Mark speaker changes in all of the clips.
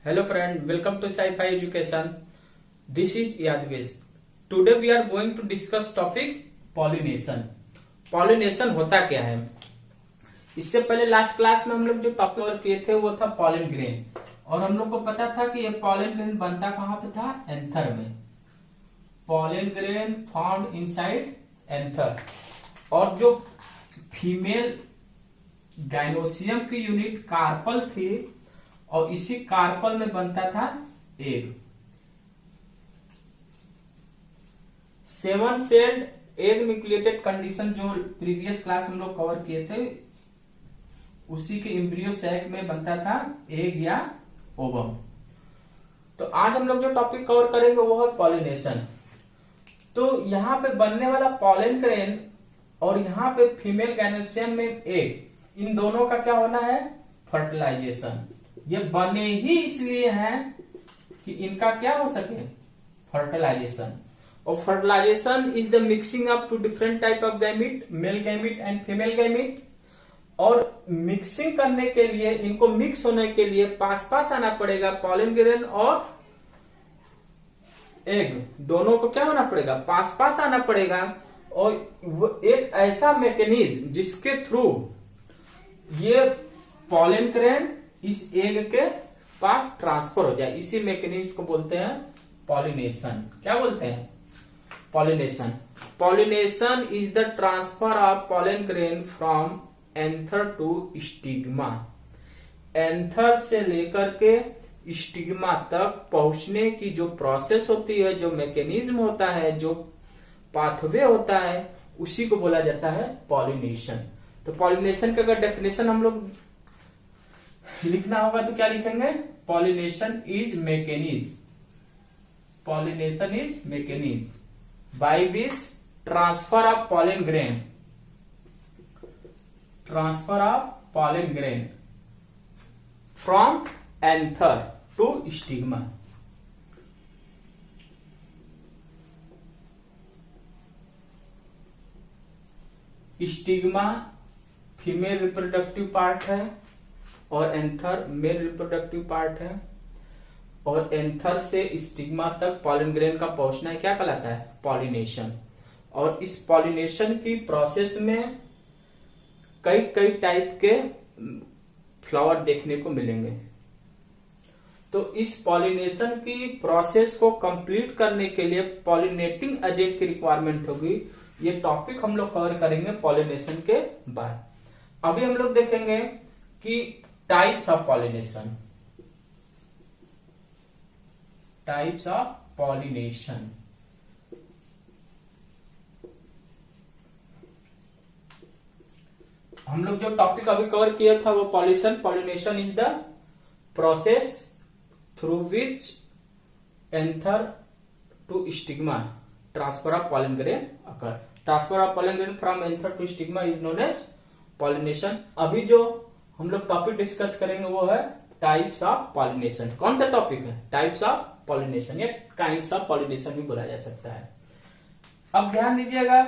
Speaker 1: Hello friend, welcome to Sci-Fi Education. This is Yadvesh. Today we are going to discuss topic pollination. Pollination होता क्या है? इससे पहले last class में हम लोग जो टॉपिक कवर किए थे वो था पॉलन ग्रेन, और हम लोग को पता था कि ये पॉलन ग्रेन बनता कहाँ पे था? एंथर में. Pollen grain found inside anther, और जो फीमेल गाइनोसियम की यूनिट कार्पल थी और इसी कार्पल में बनता था egg. 7 sailed egg nucleated condition जो प्रीवियस क्लास हम लोग कवर किए थे, उसी के एम्ब्रियो सैक में बनता था एग या ओवम. तो आज हम लोग जो टॉपिक कवर करेंगे वो है पॉलिनेशन. तो यहां पे बनने वाला पॉलन ग्रेन और यहां पे फीमेल गाइनोसियम में एग, इन दोनों का क्या होना है? फर्टिलाइजेशन. ये बने ही इसलिए हैं कि इनका क्या हो सके? फर्टिलाइजेशन. और fertilisation is the mixing up two different type of gamete, male gamete and female gamete. और मिक्सिंग करने के लिए, इनको मिक्स होने के लिए पास पास आना पड़ेगा. पॉलन ग्रेन और एग दोनों को क्या होना पड़ेगा? पास पास आना पड़ेगा. और एक ऐसा मैकेनिज्म जिसके थ्रू ये पॉलन ग्रेन इस एग के पास ट्रांसफर हो जाए, इसी मैकेनिज्म को बोलते हैं पॉलिनेशन. क्या बोलते हैं? Pollination. Pollination is the transfer of pollen grain from anther to stigma. Anther से लेकर के स्टिग्मा तक पहुंचने की जो प्रोसेस होती है, जो मैकेनिज्म होता है, जो पाथवे होता है, उसी को बोला जाता है पॉलिनेशन. तो पॉलिनेशन का अगर डेफिनेशन हम लोग लिखना होगा तो क्या लिखेंगे? Pollination is mechanism. Pollination is mechanism by which transfer of pollen grain, transfer of pollen grain from anther to stigma. Stigma female reproductive part है और एंथर मेल रिप्रोडक्टिव पार्ट है. और एंथर से स्टिग्मा तक पॉलन ग्रेन का पहुंचना है क्या कहलाता है? पॉलिनेशन. और इस पॉलिनेशन की प्रोसेस में कई कई टाइप के फ्लावर देखने को मिलेंगे. तो इस पॉलिनेशन की प्रोसेस को कंप्लीट करने के लिए पॉलिनेटिंग एजेंट की रिक्वायरमेंट होगी. ये टॉपिक हम लोग कवर करेंगे पॉलिनेशन के बाद. अभी हम लोग देखेंगे कि types of pollination. Types of pollination. हम लोग जो टॉपिक अभी कवर किया था वो pollination is the process through which anther to stigma transfer of pollen grain occur. Transfer of pollen grain from anther to stigma is known as pollination. अभी जो हम लोग टॉपिक डिस्कस करेंगे वो है टाइप्स ऑफ पॉलिनेशन. कौन सा topic है? टाइप्स ऑफ पॉलिनेशन या काइंड्स ऑफ पॉलिनेशन भी बोला जा सकता है. अब ध्यान दीजिएगा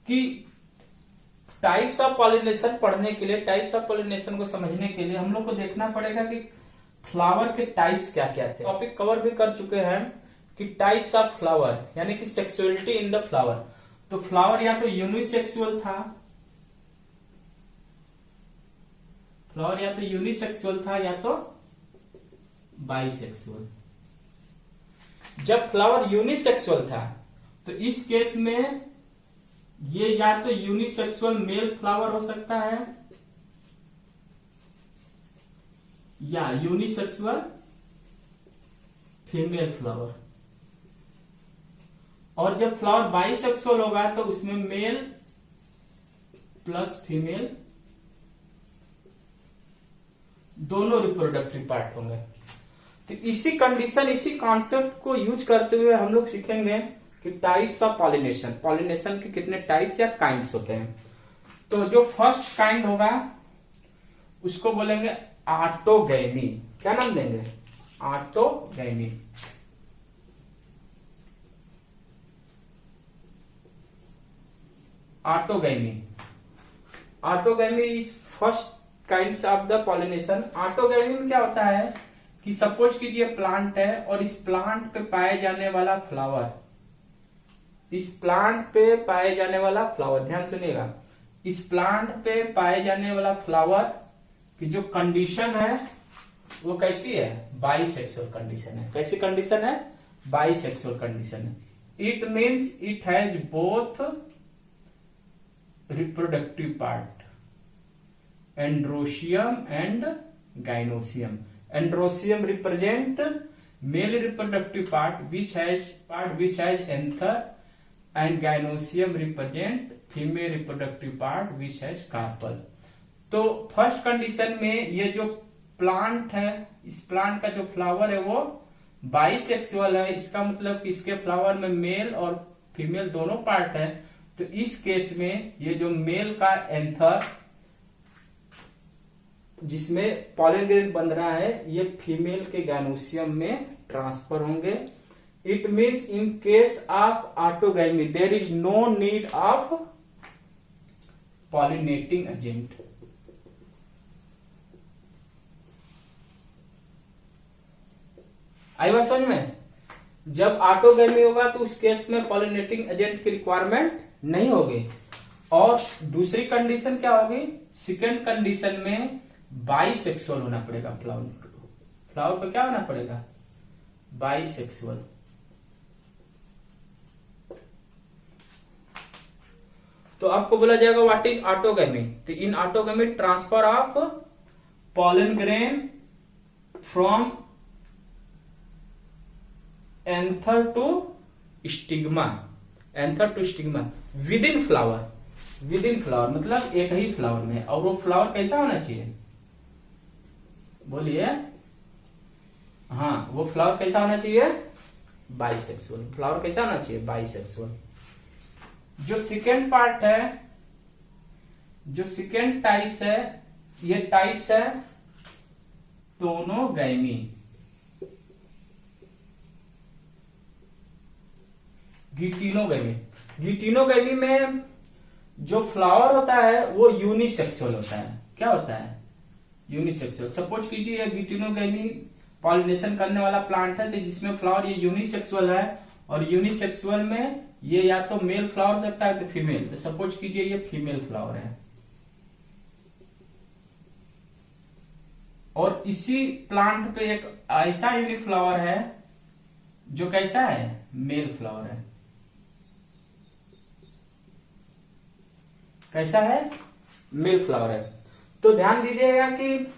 Speaker 1: कि टाइप्स ऑफ पॉलिनेशन पढ़ने के लिए, टाइप्स ऑफ पॉलिनेशन को समझने के लिए हम लोग को देखना पड़ेगा कि फ्लावर के टाइप्स क्या क्या थे. टॉपिक कवर भी कर चुके हैं कि टाइप्स ऑफ फ्लावर यानी कि सेक्सुअलिटी इन द फ्लावर. तो फ्लावर या तो यूनिसेक्सुअल था, फ्लावर या तो यूनिसेक्सुअल था या तो बाइसेक्सुअल. जब फ्लावर यूनिसेक्सुअल था तो इस केस में ये या तो यूनिसेक्सुअल मेल फ्लावर हो सकता है या यूनिसेक्सुअल फीमेल फ्लावर. और जब फ्लावर बाइसेक्सुअल होगा तो उसमें मेल प्लस फीमेल दोनों रिप्रोडक्टिव पार्ट होंगे. तो इसी कंडीशन, इसी कॉन्सेप्ट को यूज करते हुए हम लोग सीखेंगे कि टाइप्स ऑफ पॉलिनेशन, पॉलिनेशन के कितने टाइप्स या काइंड्स होते हैं. तो जो फर्स्ट काइंड होगा उसको बोलेंगे ऑटोगैमी. क्या नाम देंगे? Autogamy. Autogamy. Autogamy is first kinds of the pollination. Autogamy में क्या होता है कि सपोज कीजिए प्लांट है और इस प्लांट पे पाए जाने वाला फ्लावर, इस प्लांट पे पाए जाने वाला फ्लावर, ध्यान सुनिएगा, इस प्लांट पे पाए जाने वाला फ्लावर की जो कंडीशन है वो कैसी है, बाइसेक्सुअल कंडीशन है। कैसी कंडीशन है, बाइसेक्सुअल कंडीशन है। It means it has both reproductive part, androecium and gynoecium. Androecium represent male reproductive part which has anther, and gynoecium represent female reproductive part which has carpel. तो first condition में ये जो plant है, इस plant का जो flower है वो बाइसेक्सुअल है। इसका मतलब कि इसके फ्लावर में मेल और फीमेल दोनों पार्ट है। तो इस केस में ये जो मेल का एंथर जिसमें पॉलन ग्रेन बन रहा है, ये फीमेल के गाइनोसियम में ट्रांसफर होंगे। It means in case of autogamy there is no need of pollinating agent. आई बात समझ में? जब ऑटोगैमी होगा तो उस केस में पॉलिनेटिंग एजेंट की रिक्वायरमेंट नहीं होगी। और दूसरी कंडीशन क्या होगी, सेकेंड कंडीशन में बाइसेक्सुअल होना पड़ेगा। फ्लावर पे क्या होना पड़ेगा, बाइसेक्सुअल। तो आपको बोला जाएगा व्हाट इज ऑटोगैमी। तो in autogamy transfer of pollen grain from anther to stigma, anther to stigma within flower. Within flower मतलब एक ही फ्लावर में। और वो फ्लावर कैसा होना चाहिए, बोलिए? हाँ, वो फ्लावर कैसा होना चाहिए, बाइसेक्सुअल। फ्लावर कैसा होना चाहिए, बाइसेक्सुअल। जो सेकेंड पार्ट है, जो सेकेंड टाइप्स है, ये टाइप्स है टोनोगैमी, गिटिनोगैमी। गिटिनोगैमी में जो फ्लावर होता है वो यूनिसेक्सुअल होता है। क्या होता है, यूनिसेक्सुअल। सपोज कीजिए गिटिनोगैमी पॉलिनेशन करने वाला प्लांट है, तो जिसमें फ्लावर ये यूनिसेक्सुअल है, और यूनिसेक्सुअल में ये या तो मेल फ्लावर हो सकता है तो फीमेल। तो सपोज कीजिए ये फीमेल फ्लावर है, और इसी प्लांट पे एक ऐसा यूनिफ्लावर है जो कैसा है, मेल फ्लावर है। कैसा है, मेल फ्लावर है। तो ध्यान दीजिएगा कि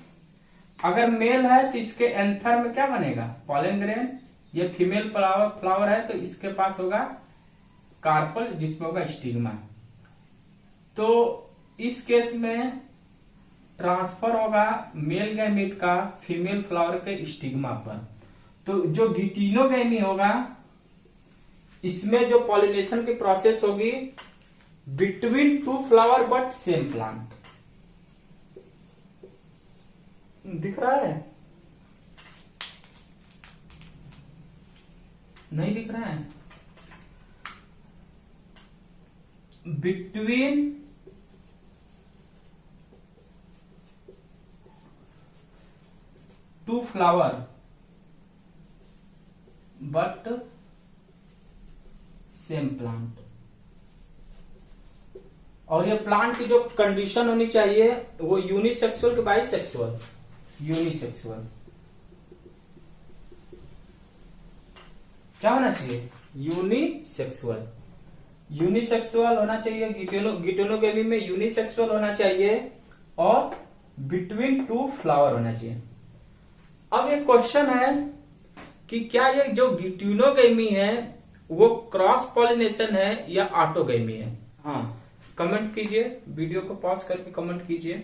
Speaker 1: अगर मेल है तो इसके एंथर में क्या बनेगा, पॉलन ग्रेन। ये फीमेल फ्लावर है तो इसके पास होगा कार्पल, जिसमें होगा स्टिग्मा। तो इस केस में ट्रांसफर होगा मेल गैमीट का फीमेल फ्लावर के स्टिग्मा पर। तो जो गिटिनोगैमी होगा, इसमें जो पॉलिनेशन की प्रोसेस होगी between two flower but same plant. दिख रहा है, नहीं दिख रहा है? Between two flower but same plant. और ये प्लांट की जो कंडीशन होनी चाहिए वो यूनिसेक्सुअल के बाइसेक्सुअल, यूनिसेक्सुअल। क्या होना चाहिए, यूनिसेक्सुअल। यूनिसेक्सुअल होना चाहिए, गिटिनोगैमी में यूनिसेक्सुअल होना चाहिए, और बिटवीन टू फ्लावर होना चाहिए। अब एक क्वेश्चन है कि क्या ये जो गिटिनोगैमी है वो क्रॉस पॉलिनेशन है या ऑटोगैमी है? हाँ, कमेंट कीजिए, वीडियो को पॉज करके कमेंट कीजिए।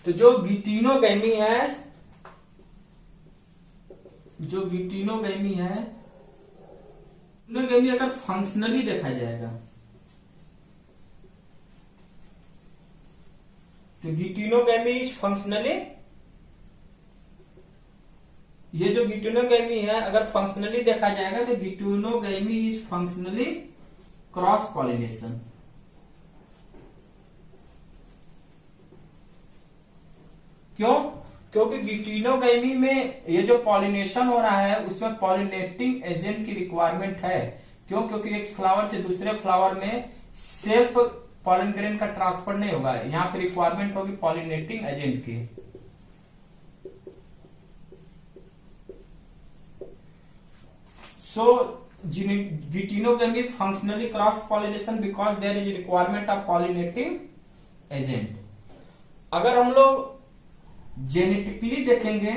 Speaker 1: तो जो गिटिनोगैमी है, जो गिटिनोगैमी है, गिटिनोगैमी अगर फंक्शनली देखा जाएगा तो गिटिनोगैमी इज फंक्शनली, ये जो गिटिनोगैमी है अगर फंक्शनली देखा जाएगा तो गिटिनोगैमी इज फंक्शनली क्रॉस पॉलिनेशन। क्यों? क्योंकि गिटिनोगैमी में ये जो पॉलिनेशन हो रहा है उसमें पॉलिनेटिंग एजेंट की रिक्वायरमेंट है। क्यों? क्योंकि एक फ्लावर से दूसरे फ्लावर में सेल्फ पॉलन ग्रेन का ट्रांसफर नहीं होगा, यहाँ पे रिक्वायरमेंट होगी पॉलिनेटिंग एजेंट की। So, गिटिनोगैमी functionally cross pollination because there is requirement of pollinating agent। अगर हम लोग जेनेटिकली देखेंगे,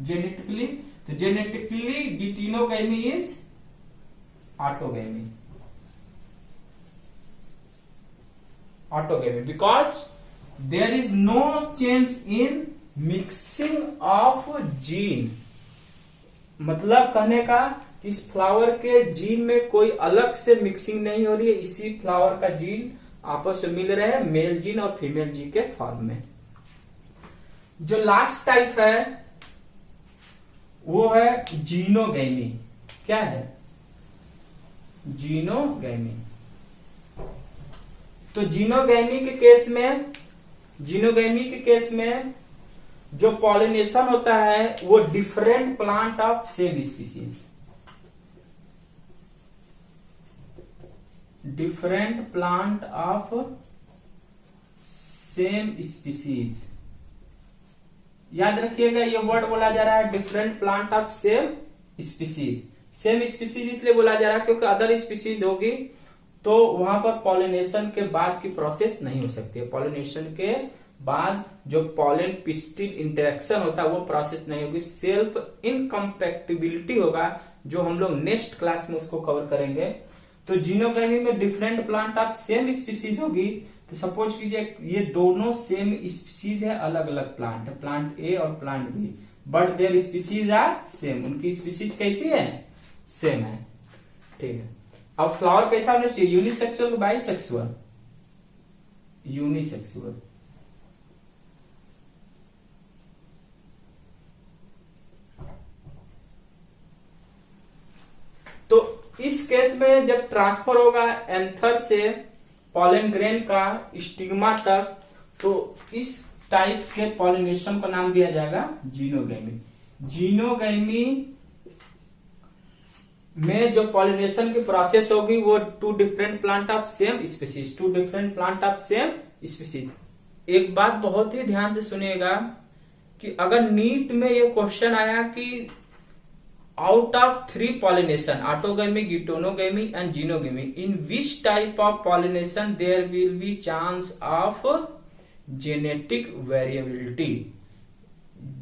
Speaker 1: जेनेटिकली तो genetically geitonogamy is autogamy, autogamy because there is no change in mixing of gene. मतलब कहने का इस फ्लावर के जीन में कोई अलग से मिक्सिंग नहीं हो रही है, इसी फ्लावर का जीन आपस में मिल रहे हैं मेल जीन और फीमेल जीन के फॉर्म में। जो लास्ट टाइप है वो है जीनोगैमी। क्या है? जीनोगैमी। तो जीनोगैमी के केस में, जीनोगैमी के केस में जो पॉलिनेशन होता है वो different plant of same species, different plant of same species. याद रखिएगा ये वर्ड बोला जा रहा है different plant of same species. Same species इसलिए बोला जा रहा है क्योंकि अदर स्पीसीज होगी तो वहां पर पॉलिनेशन के बाद की प्रोसेस नहीं हो सकती है। पॉलिनेशन के बाद जो पॉलन पिस्टिल इंटरेक्शन होता है वो प्रोसेस नहीं होगी, सेल्फ इनकम्पैटिबिलिटी होगा, जो हम लोग नेक्स्ट क्लास में उसको कवर करेंगे। तो जीनोगैमी में different plant of same species होगी। तो सपोज कीजिए ये दोनों सेम स्पीसीज है, अलग अलग प्लांट है, प्लांट ए और plant B, but their species are same. उनकी स्पीसीज कैसी है? सेम है। ठीक है। अब फ्लावर कैसा होना चाहिए? Unisexual, bisexual? यूनिसेक्सुअल। तो इस केस में जब ट्रांसफर होगा एंथर से पॉलन ग्रेन का स्टिग्मा तक, तो इस टाइप के पॉलिनेशन का नाम दिया जाएगा जीनोगैमी। जीनोगैमी में जो पॉलिनेशन की प्रोसेस होगी वो two different plant of same species, two different plant of same species. एक बात बहुत ही ध्यान से सुनिएगा कि अगर नीट में ये क्वेश्चन आया कि out of three pollination, autogamy, geitonogamy and genogamy, in which type of pollination there will be chance of genetic variability?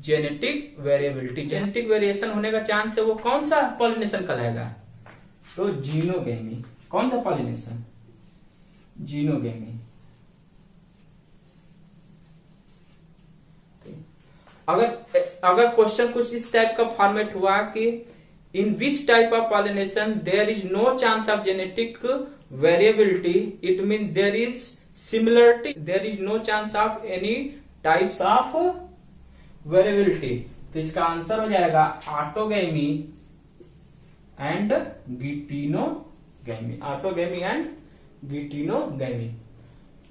Speaker 1: Genetic variability, genetic variation होने का चांस है, वो कौन सा पॉलिनेशन कहलाएगा? तो जीनोगैमी। कौन सा पॉलिनेशन? जीनोगैमी। अगर क्वेश्चन कुछ इस टाइप का फॉर्मेट हुआ कि in which type of pollination there is no chance of genetic variability, it mean there is similarity, there is no chance of any types of variability. तो इसका answer हो जाएगा autogamy and geitonogamy, autogamy and geitonogamy.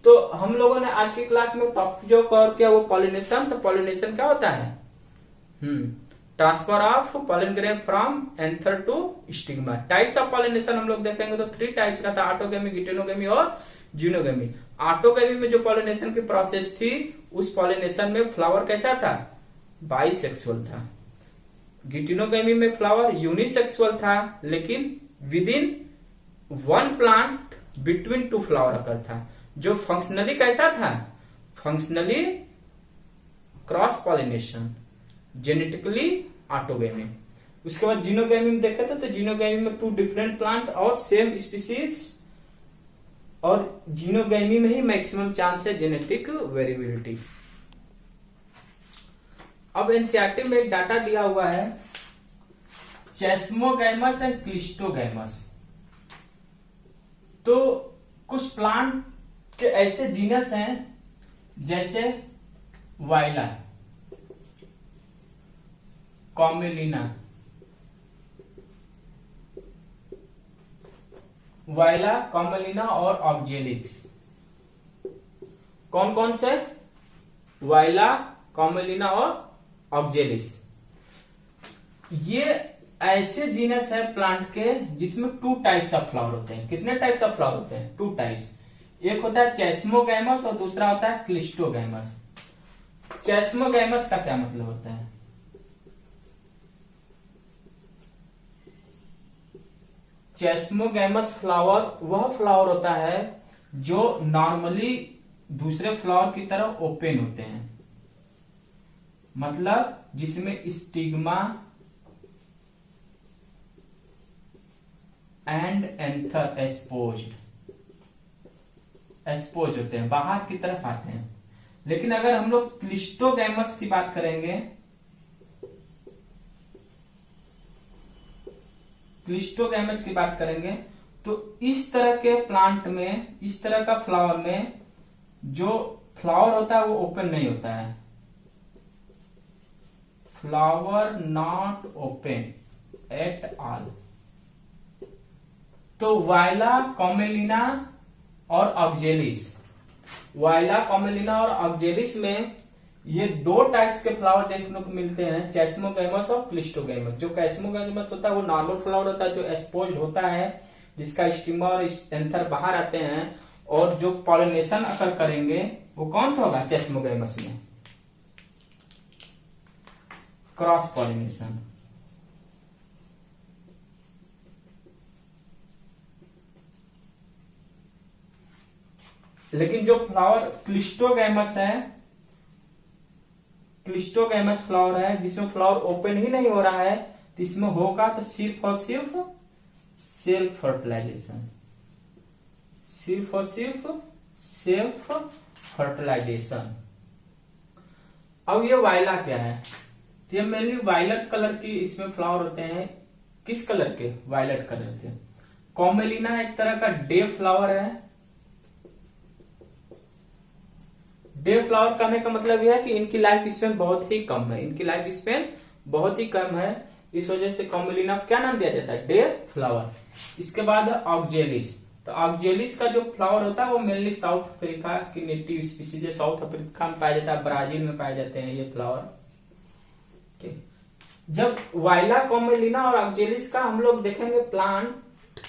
Speaker 1: तो हम लोगों ने आज की क्लास में टॉपिक जो कवर किया वो पॉलिनेशन। तो पॉलिनेशन क्या होता है? Transfer of pollen grain from anther to stigma. Types of pollination हम लोग देखेंगे तो 3 टाइप्स का था, ऑटोगैमी, गिटिनोगैमी और जीनोगैमी। ऑटोगैमी में जो पॉलिनेशन की प्रोसेस थी उस पॉलिनेशन में फ्लावर कैसा था? बाइसेक्सुअल था। गिटिनोगैमी में फ्लावर यूनिसेक्सुअल था लेकिन within one plant between 2 flower occur था। जो फंक्शनली कैसा था? Functionally cross pollination, genetically autogamy. उसके बाद जीनोगैमी में देखे थे तो जीनोगैमी में 2 डिफरेंट प्लांट और सेम स्पीसीज, और जीनोगैमी में ही मैक्सिमम चांस है जेनेटिक वेरिएबिलिटी। अब एनसीईआरटी में एक डाटा दिया हुआ है चेस्मोगैमस एंड क्लिस्टोगैमस। तो कुछ प्लांट के ऐसे जीनस हैं जैसे वाइला, कॉमेलिना, वाइला, कॉमेलिना और ऑक्जेलिक्स। कौन कौन से? वाइला, कॉमेलिना और ऑक्जेलिस। ये ऐसे जीनस है प्लांट के जिसमें 2 टाइप्स ऑफ फ्लावर होते हैं। कितने टाइप्स ऑफ फ्लावर होते हैं? 2 टाइप्स। एक होता है चेस्मोगैमस और दूसरा होता है क्लिस्टोगैमस। चेस्मोगैमस का क्या मतलब होता है? चेस्मोगैमस फ्लावर वह फ्लावर होता है जो नॉर्मली दूसरे फ्लावर की तरह ओपन होते हैं, मतलब जिसमें स्टिग्मा एंड एंथर एक्सपोज होते हैं, बाहर की तरफ आते हैं। लेकिन अगर हम लोग क्लिस्टोगैमस की बात करेंगे, क्लिस्टोगैमस की बात करेंगे तो इस तरह के प्लांट में, इस तरह का फ्लावर में जो फ्लावर होता है वो ओपन नहीं होता है। Flower not open at all. तो वाइला, कॉमेलिना और ऑक्जेलिस, वाइला, कॉमेलिना और ऑक्जेलिस में ये 2 टाइप्स के फ्लावर देखने को मिलते हैं, चेस्मोगैमस और क्लिस्टोगैमस। जो चेस्मोगैमस होता है वो नॉर्मल फ्लावर होता है जो एक्सपोज्ड होता है, जिसका स्टिग्मा और एंथर बाहर आते हैं, और जो पॉलिनेशन अकर करेंगे वो कौन सा होगा चेस्मोगैमस में? Cross pollination. लेकिन जो फ्लावर क्लिस्टोगैमस है, क्लिस्टोगैमस फ्लावर है जिसमें फ्लावर ओपन ही नहीं हो रहा है, तो इसमें होगा तो सिर्फ और सिर्फ सेल्फ फर्टिलाइजेशन, सिर्फ और सिर्फ सेल्फ फर्टिलाइजेशन। अब ये वाइला क्या है? तो ये मेनली वायलेट कलर की इसमें फ्लावर होते हैं। किस कलर के? वायलेट कलर के। कॉमेलिना एक तरह का डे फ्लावर है। डे फ्लावर कहने का मतलब यह है कि इनकी लाइफ स्पेन बहुत ही कम है, इनकी लाइफ स्पेन बहुत ही कम है, इस वजह से कॉमेलिना क्या नाम दिया जाता है? Day flower. इसके बाद ऑक्जेलिस। तो ऑक्जेलिस का जो फ्लावर होता है वो मेनली साउथ अफ्रीका की नेटिव स्पीसीज है, साउथ अफ्रीका में पाया जाता है, ब्राजील में पाए जाते हैं ये फ्लावर। ठीक, जब वाइला, कॉमेलिना और ऑक्जेलिस का हम लोग देखेंगे प्लांट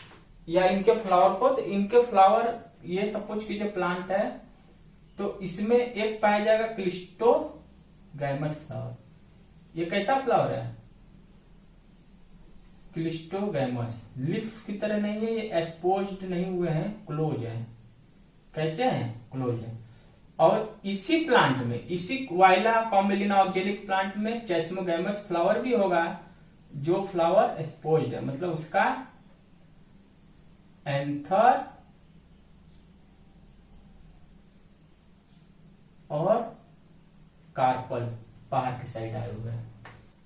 Speaker 1: या इनके फ्लावर को, तो इनके फ्लावर ये सपोज कीजिए प्लांट है, तो इसमें एक पाया जाएगा क्लिस्टोगैमस फ्लावर। ये कैसा फ्लावर है? क्लिस्टोगैमस। लीफ की तरह नहीं है, ये एक्सपोज्ड नहीं हुए हैं, क्लोज है। कैसे हैं? क्लोज है। और इसी प्लांट में, इसी वाइला, कॉमेलिना, ऑक्जेलिक प्लांट में चेस्मोगैमस फ्लावर भी होगा जो फ्लावर एक्सपोज्ड है, मतलब उसका एंथर और कार्पल बाहर की साइड आए हुए हैं।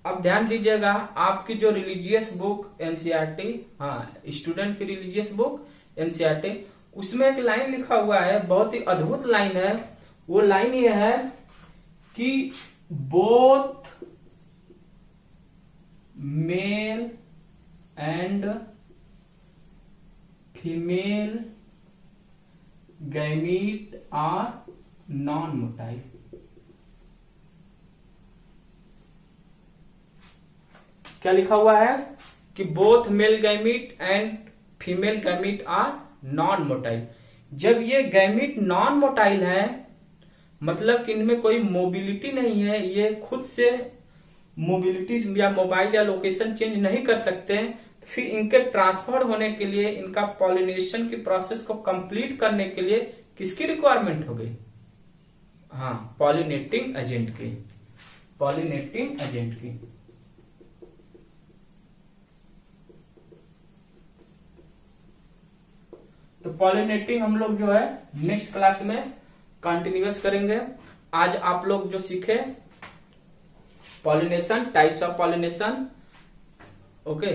Speaker 1: अब ध्यान दीजिएगा, आपकी जो रिलीजियस बुक एनसीईआरटी, स्टूडेंट की रिलीजियस बुक एनसीईआरटी, उसमें एक लाइन लिखा हुआ है, बहुत ही अद्भुत लाइन है। वो लाइन ये है कि both male and female gamete are non motile. क्या लिखा हुआ है? कि both male gamete and female gamete are non motile. जब ये गैमीट नॉन मोटाइल है, मतलब कि इनमें कोई मोबिलिटी नहीं है, ये खुद से मोबिलिटी या मोबाइल या लोकेशन चेंज नहीं कर सकते, फिर इनके ट्रांसफर होने के लिए, इनका पॉलिनेशन की प्रोसेस को कंप्लीट करने के लिए किसकी रिक्वायरमेंट हो गई? पॉलिनेटिंग एजेंट की, पॉलिनेटिंग एजेंट की। तो पॉलिनेटिंग हम लोग जो है नेक्स्ट क्लास में कंटिन्यूअस करेंगे। आज आप लोग जो सीखे pollination, types of pollination, okay.